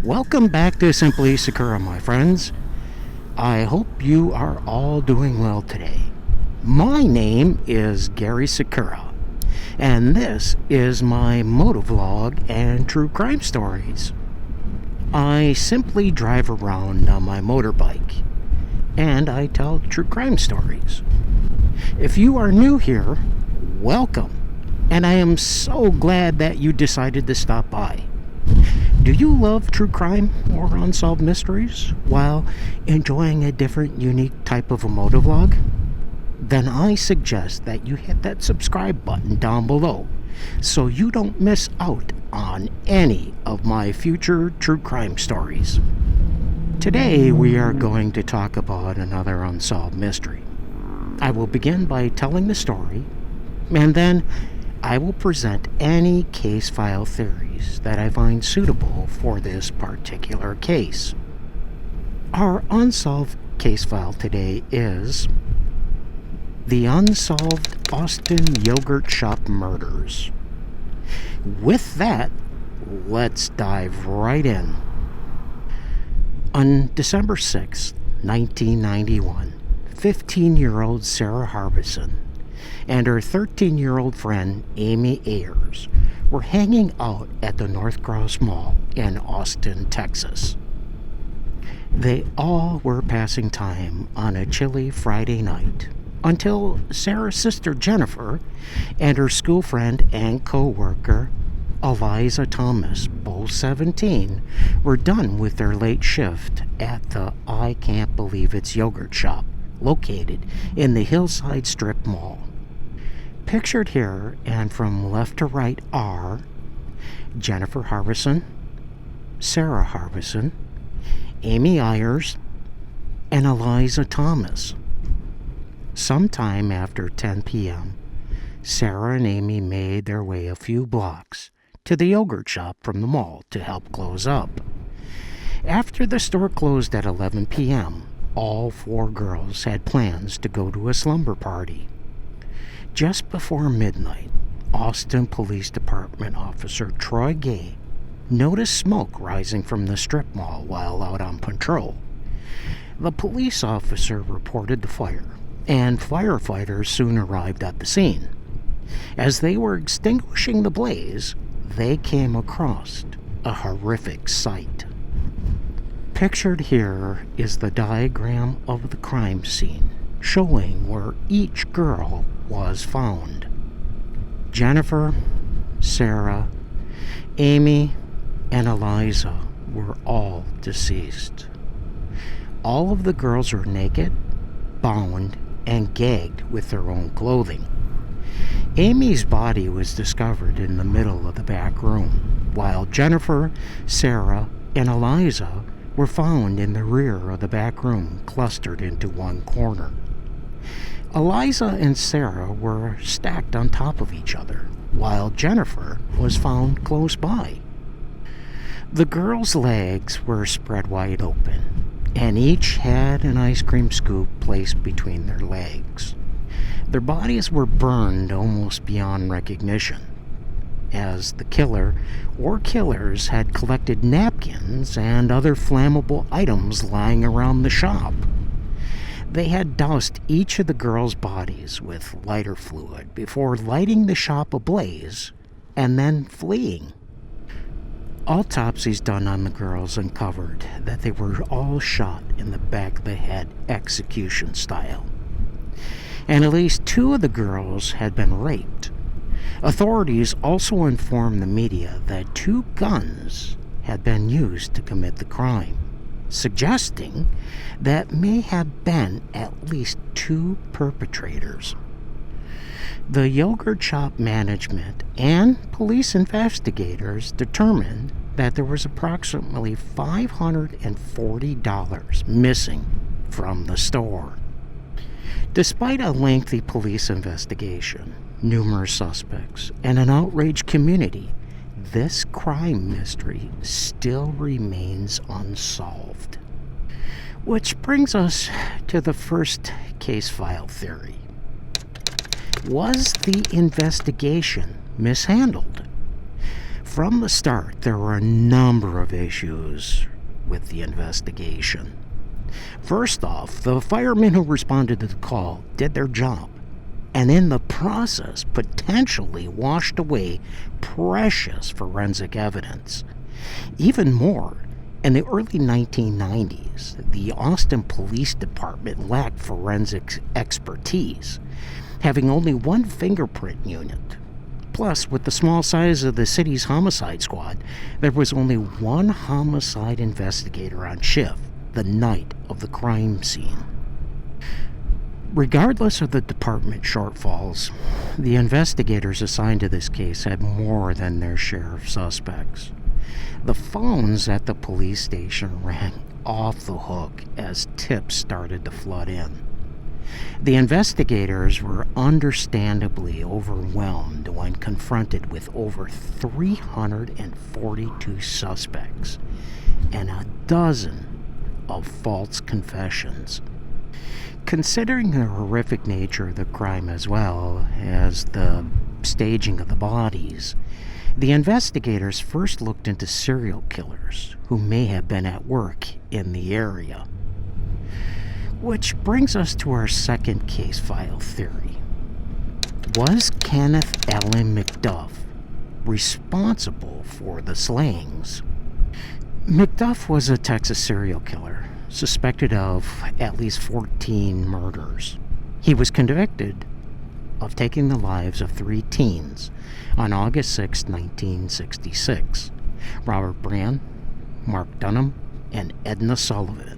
Welcome back to Simply Sakura, my friends. I hope you are all doing well today. My name is Gary Sakura, and this is my MotoVlog and True Crime stories. I simply drive around on my motorbike, and I tell true crime stories. If you are new here, welcome, and I am so glad that you decided to stop by. Do you love true crime or unsolved mysteries while enjoying a different, unique type of a motovlog? Then I suggest that you hit that subscribe button down below so you don't miss out on any of my future true crime stories. Today we are going to talk about another unsolved mystery. I will begin by telling the story, and then I will present any case file theories that I find suitable for this particular case. Our unsolved case file today is the Unsolved Austin Yogurt Shop Murders. With that, let's dive right in. On December 6, 1991, 15-year-old Sarah Harbison and her 13-year-old friend Amy Ayers were hanging out at the North Cross Mall in Austin, Texas. They all were passing time on a chilly Friday night until Sarah's sister Jennifer and her school friend and co-worker Eliza Thomas, both 17, were done with their late shift at the I Can't Believe It's yogurt shop located in the Hillside strip mall. Pictured here and from left to right are Jennifer Harbison, Sarah Harbison, Amy Ayers, and Eliza Thomas. Sometime after 10 p.m., Sarah and Amy made their way a few blocks to the yogurt shop from the mall to help close up. After the store closed at 11 p.m., all four girls had plans to go to a slumber party. Just before midnight, Austin Police Department Officer Troy Gay noticed smoke rising from the strip mall while out on patrol. The police officer reported the fire, and firefighters soon arrived at the scene. As they were extinguishing the blaze, they came across a horrific sight. Pictured here is the diagram of the crime scene, showing where each girl was found. Jennifer, Sarah, Amy, and Eliza were all deceased. All of the girls were naked, bound, and gagged with their own clothing. Amy's body was discovered in the middle of the back room, while Jennifer, Sarah, and Eliza were found in the rear of the back room, clustered into one corner. Eliza and Sarah were stacked on top of each other, while Jennifer was found close by. The girls' legs were spread wide open, and each had an ice cream scoop placed between their legs. Their bodies were burned almost beyond recognition, as the killer or killers had collected napkins and other flammable items lying around the shop. They had doused each of the girls' bodies with lighter fluid before lighting the shop ablaze and then fleeing. Autopsies done on the girls uncovered that they were all shot in the back of the head, execution style. And at least two of the girls had been raped. Authorities also informed the media that 2 guns had been used to commit the crime, suggesting that may have been at least 2 perpetrators. The yogurt shop management and police investigators determined that there was approximately $540 missing from the store. Despite a lengthy police investigation, numerous suspects, and an outraged community, this crime mystery still remains unsolved. Which brings us to the first case file theory. Was the investigation mishandled? From the start, there were a number of issues with the investigation. First off, the firemen who responded to the call did their job, and in the process potentially washed away precious forensic evidence. Even more, in the early 1990s, the Austin Police Department lacked forensic expertise, having only one fingerprint unit. Plus, with the small size of the city's homicide squad, there was only one homicide investigator on shift the night of the crime scene. Regardless of the department shortfalls, the investigators assigned to this case had more than their share of suspects. The phones at the police station rang off the hook as tips started to flood in. The investigators were understandably overwhelmed when confronted with over 342 suspects and a dozen of false confessions. Considering the horrific nature of the crime as well as the staging of the bodies, the investigators first looked into serial killers who may have been at work in the area. Which brings us to our second case file theory. Was Kenneth Allen McDuff responsible for the slayings? McDuff was a Texas serial killer, suspected of at least 14 murders. He was convicted of taking the lives of 3 teens on August 6, 1966. Robert Brand, Mark Dunham, and Edna Sullivan.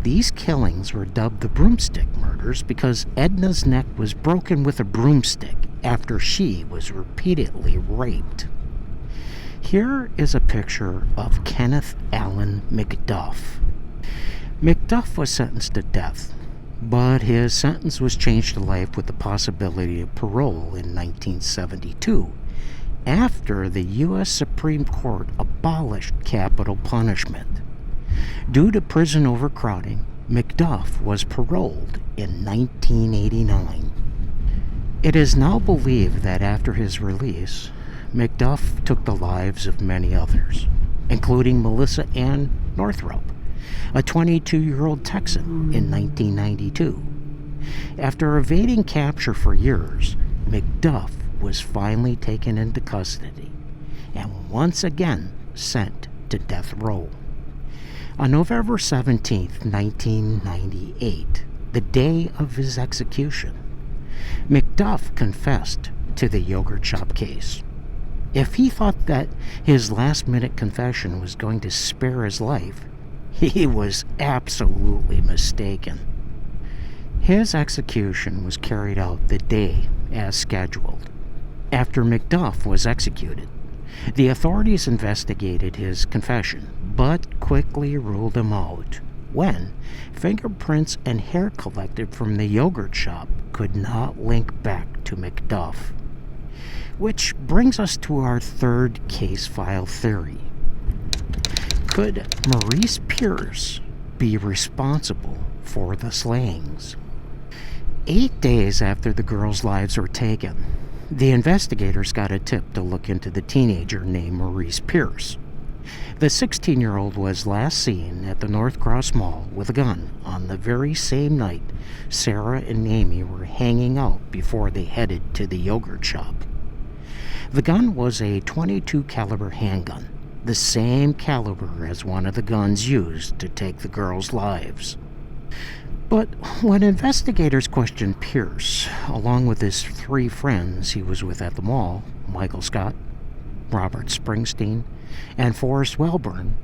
These killings were dubbed the broomstick murders because Edna's neck was broken with a broomstick after she was repeatedly raped. Here is a picture of Kenneth Allen McDuff. McDuff was sentenced to death, but his sentence was changed to life with the possibility of parole in 1972, after the U.S. Supreme Court abolished capital punishment. Due to prison overcrowding, McDuff was paroled in 1989. It is now believed that after his release, McDuff took the lives of many others, including Melissa Ann Northrup, a 22-year-old Texan, in 1992. After evading capture for years, McDuff was finally taken into custody and once again sent to death row. On November 17, 1998, the day of his execution, McDuff confessed to the yogurt shop case. If he thought that his last-minute confession was going to spare his life, he was absolutely mistaken. His execution was carried out the day as scheduled. After McDuff was executed, the authorities investigated his confession, but quickly ruled him out when fingerprints and hair collected from the yogurt shop could not link back to McDuff. Which brings us to our third case file theory. Could Maurice Pierce be responsible for the slayings? 8 days after the girls' lives were taken, the investigators got a tip to look into the teenager named Maurice Pierce. The 16-year-old was last seen at the North Cross Mall with a gun on the very same night Sarah and Amy were hanging out before they headed to the yogurt shop. The gun was a .22 caliber handgun, the same caliber as one of the guns used to take the girls' lives. But when investigators questioned Pierce, along with his 3 friends he was with at the mall, Michael Scott, Robert Springsteen, and Forrest Welburn,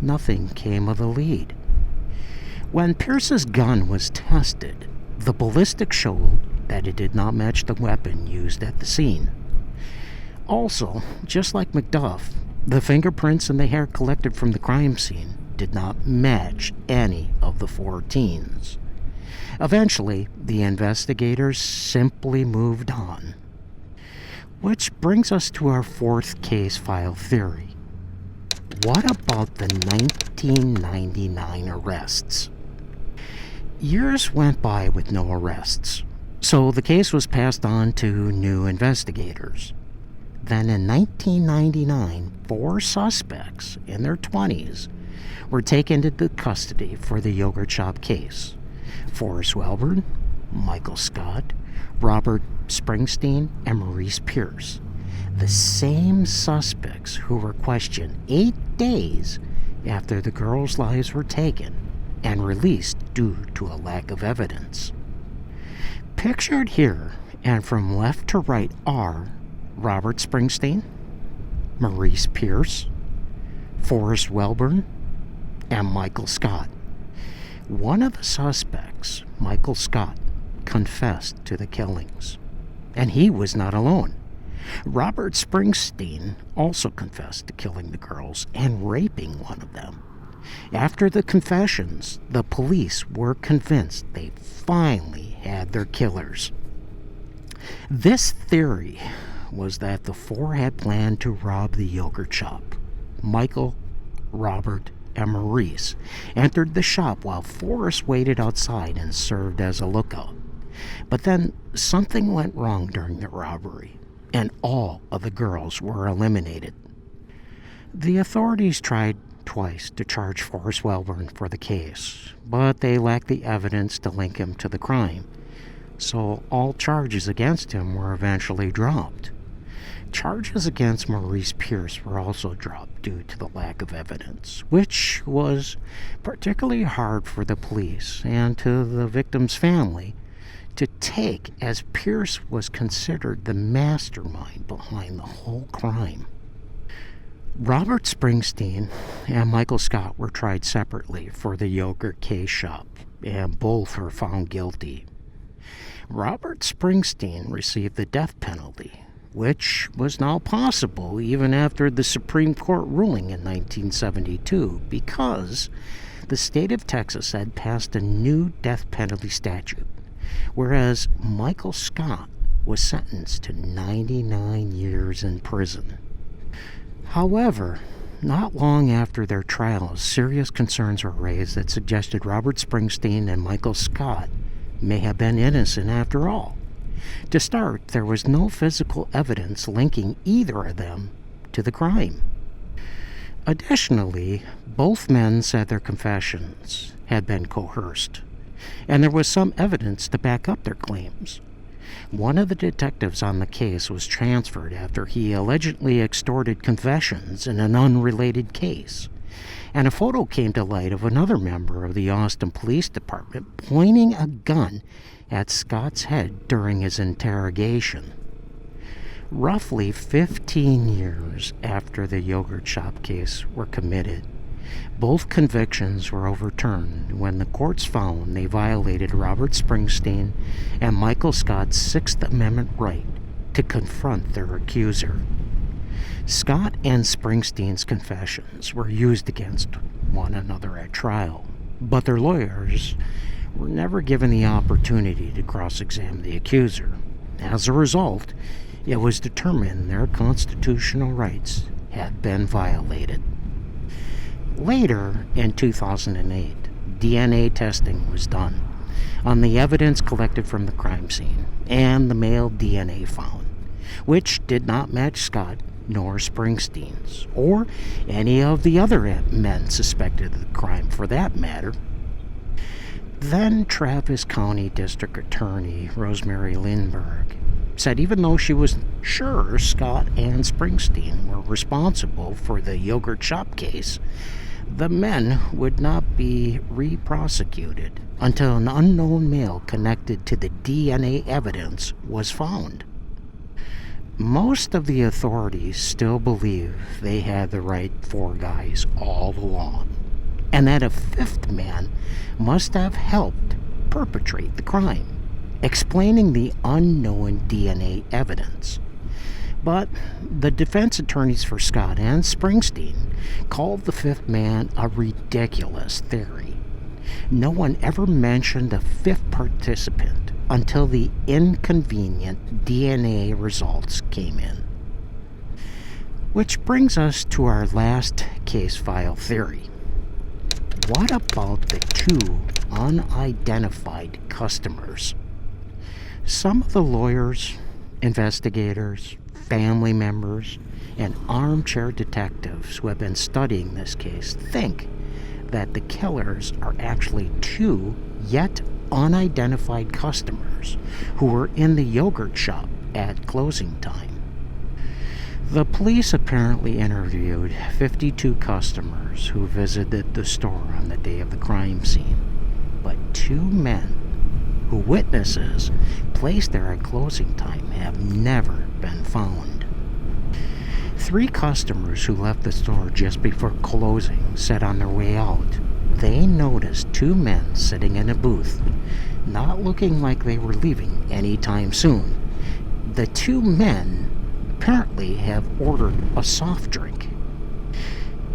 nothing came of the lead. When Pierce's gun was tested, the ballistics showed that it did not match the weapon used at the scene. Also, just like McDuff, the fingerprints and the hair collected from the crime scene did not match any of the 4 teens. Eventually, the investigators simply moved on. Which brings us to our fourth case file theory. What about the 1999 arrests? Years went by with no arrests, so the case was passed on to new investigators. Then in 1999, 4 suspects in their 20s were taken into custody for the yogurt shop case. Forrest Welborn, Michael Scott, Robert Springsteen, and Maurice Pierce. The same suspects who were questioned 8 days after the girls' lives were taken and released due to a lack of evidence. Pictured here and from left to right are Robert Springsteen, Maurice Pierce, Forrest Welborn, and Michael Scott. One of the suspects, Michael Scott, confessed to the killings, and he was not alone. Robert Springsteen also confessed to killing the girls and raping one of them. After the confessions, the police were convinced they finally had their killers. This theory was that the 4 had planned to rob the yogurt shop. Michael, Robert, and Maurice entered the shop while Forrest waited outside and served as a lookout. But then something went wrong during the robbery, and all of the girls were eliminated. The authorities tried twice to charge Forrest Welborn for the case, but they lacked the evidence to link him to the crime, so all charges against him were eventually dropped. Charges against Maurice Pierce were also dropped due to the lack of evidence, which was particularly hard for the police and to the victim's family to take, as Pierce was considered the mastermind behind the whole crime. Robert Springsteen and Michael Scott were tried separately for the yogurt case shop, and both were found guilty. Robert Springsteen received the death penalty, which was now possible even after the Supreme Court ruling in 1972, because the state of Texas had passed a new death penalty statute, whereas Michael Scott was sentenced to 99 years in prison. However, not long after their trials, serious concerns were raised that suggested Robert Springsteen and Michael Scott may have been innocent after all. To start, there was no physical evidence linking either of them to the crime. Additionally, both men said their confessions had been coerced, and there was some evidence to back up their claims. One of the detectives on the case was transferred after he allegedly extorted confessions in an unrelated case, and a photo came to light of another member of the Austin Police Department pointing a gun at Scott's head during his interrogation. Roughly 15 years after the yogurt shop case were committed, both convictions were overturned when the courts found they violated Robert Springsteen and Michael Scott's Sixth Amendment right to confront their accuser. Scott and Springsteen's confessions were used against one another at trial, but their lawyers were never given the opportunity to cross-examine the accuser. As a result, it was determined their constitutional rights had been violated. Later, in 2008, DNA testing was done on the evidence collected from the crime scene and the male DNA found, which did not match Scott nor Springsteen's, or any of the other men suspected of the crime for that matter. Then Travis County District Attorney Rosemary Lindbergh said even though she was sure Scott and Springsteen were responsible for the yogurt shop case, the men would not be re-prosecuted until an unknown male connected to the DNA evidence was found. Most of the authorities still believe they had the right 4 guys all along, and that a 5th man must have helped perpetrate the crime, explaining the unknown DNA evidence. But the defense attorneys for Scott and Springsteen called the 5th man a ridiculous theory. No one ever mentioned a 5th participant until the inconvenient DNA results came in. Which brings us to our last case file theory. What about the 2 unidentified customers? Some of the lawyers, investigators, family members, and armchair detectives who have been studying this case think that the killers are actually two yet unidentified customers who were in the yogurt shop at closing time. The police apparently interviewed 52 customers who visited the store on the day of the crime scene, but two men who witnesses placed there at closing time have never been found. Three customers who left the store just before closing said on their way out they noticed two men sitting in a booth, not looking like they were leaving anytime soon. The two men apparently have ordered a soft drink.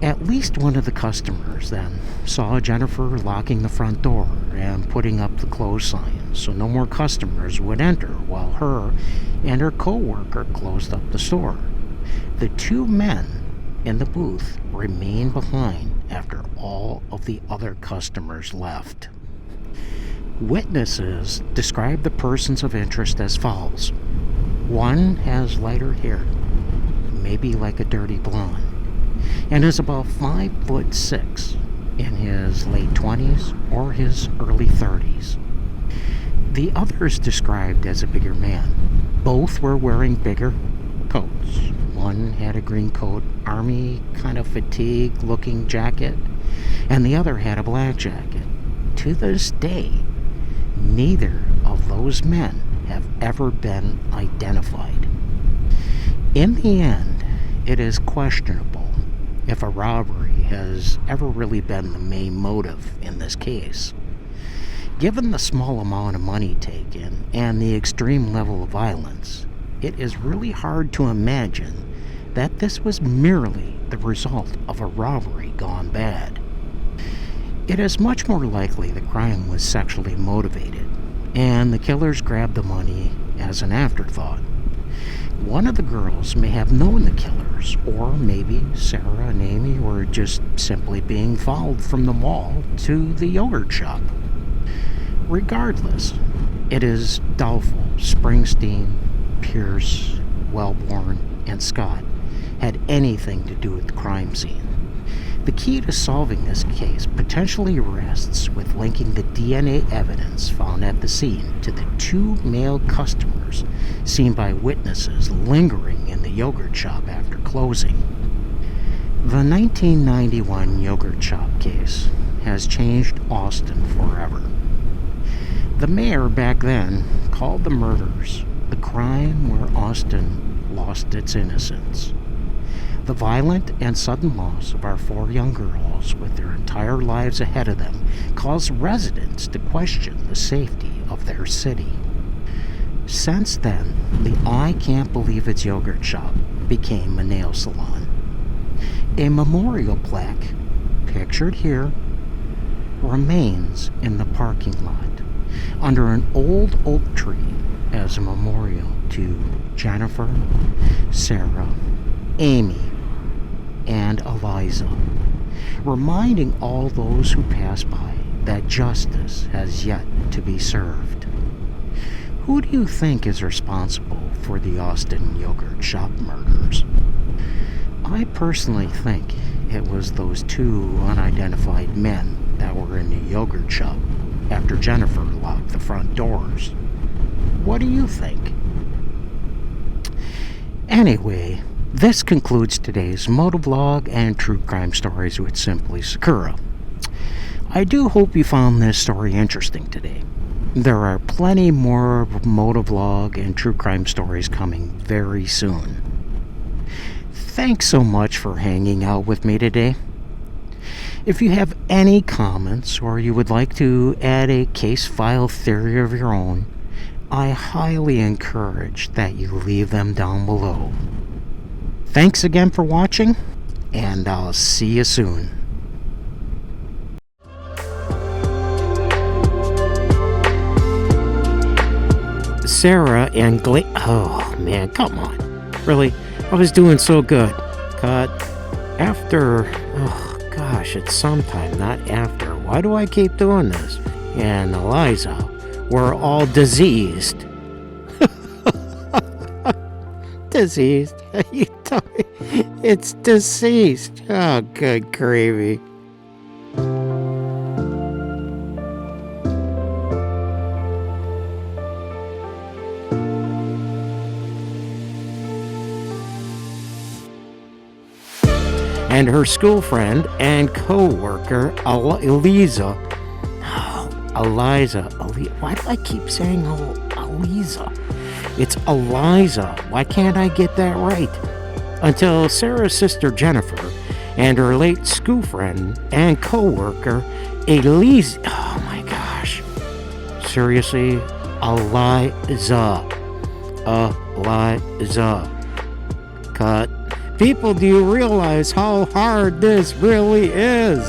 At least one of the customers then saw Jennifer locking the front door and putting up the close sign so no more customers would enter while her and her co-worker closed up the store. The two men in the booth remained behind after all of the other customers left. Witnesses describe the persons of interest as follows. One has lighter hair, maybe like a dirty blonde, and is about 5'6", in his late 20s or his early 30s. The other is described as a bigger man. Both were wearing bigger coats. One had a green coat, army kind of fatigue looking jacket, and the other had a black jacket. To this day, neither of those men have ever been identified. In the end, it is questionable if a robbery has ever really been the main motive in this case. Given the small amount of money taken and the extreme level of violence, it is really hard to imagine that this was merely the result of a robbery gone bad. It is much more likely the crime was sexually motivated, and the killers grabbed the money as an afterthought. One of the girls may have known the killers, or maybe Sarah and Amy were just simply being followed from the mall to the yogurt shop. Regardless, it is doubtful Springsteen, Pierce, Wellborn, and Scott had anything to do with the crime scene. The key to solving this case potentially rests with linking the DNA evidence found at the scene to the two male customers seen by witnesses lingering in the yogurt shop after closing. The 1991 yogurt shop case has changed Austin forever. The mayor back then called the murders the crime where Austin lost its innocence. The violent and sudden loss of our four young girls with their entire lives ahead of them caused residents to question the safety of their city. Since then, the I Can't Believe It's Yogurt Shop became a nail salon. A memorial plaque, pictured here, remains in the parking lot under an old oak tree as a memorial to Jennifer, Sarah, Amy, and Eliza, reminding all those who pass by that justice has yet to be served. Who do you think is responsible for the Austin yogurt shop murders? I personally think it was those two unidentified men that were in the yogurt shop after Jennifer locked the front doors. What do you think? Anyway, this concludes today's Motovlog and True Crime Stories with Simply Sakura. I do hope you found this story interesting today. There are plenty more Motovlog and True Crime Stories coming very soon. Thanks so much for hanging out with me today. If you have any comments or you would like to add a case file theory of your own, I highly encourage that you leave them down below. Thanks again for watching, and I'll see you soon. Sarah and oh man, come on. Really? I was doing so good. Cut. After, oh gosh, it's sometime, not after. Why do I keep doing this? And Eliza, we're all diseased. deceased. It's deceased. Oh, good gravy. And her school friend and co-worker, Eliza. Why do I keep saying Eliza? It's Eliza. Why can't I get that right? Until Sarah's sister Jennifer and her late school friend and co-worker, Eliza. Oh my gosh. Seriously? Eliza. Cut. People, do you realize how hard this really is?